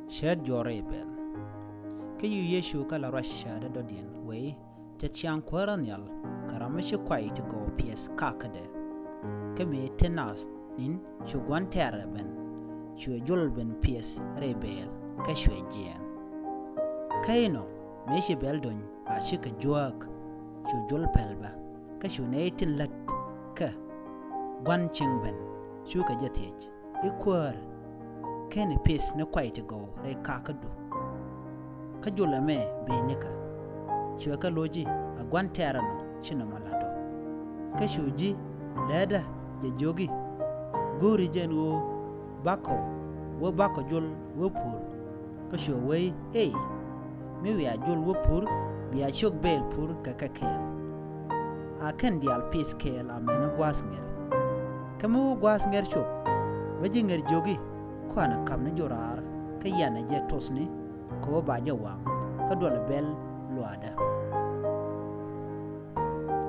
shed jorebel ke yu yeshu kala rasha da dodien we te ciaaŋ kuäärä karamishe kwai to go pies kakade ke me tenas nin shu guantere ben shu julben pies rebel ke shu jen kaino me shi beldon a shika juak shu jul pelba ke shu netin lat ke gwan chingben shu ka jetej ikwar ken pies ne kwai to go re kakadu ka julame benika shu ka loji a guantere no shino malato ke shuji leda je jogi guri jen wo bako jul wo pur ke shu wei mi wi a jul wo pur bi a shok bel pur ka kel a ken dial pis kel a mena gwasnger kamu gwasnger shu bajinger jogi ko ana kamne jorar ke yana je tosni ko ba je wang ka dole bel luada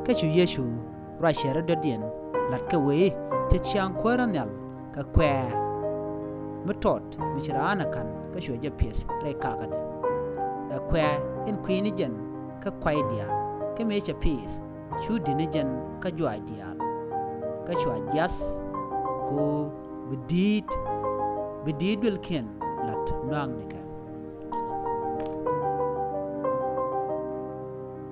ke shu yeshu rashere dodien lat ke we te ciaaŋ kuäärä ka kwe metot mishirana kan ke shu je pies re kakade a kwe in queen jen ka kwai dia ke me che pies shu dinijen ka jwa dial ka shu jas ko bidid wil ken lat nang nika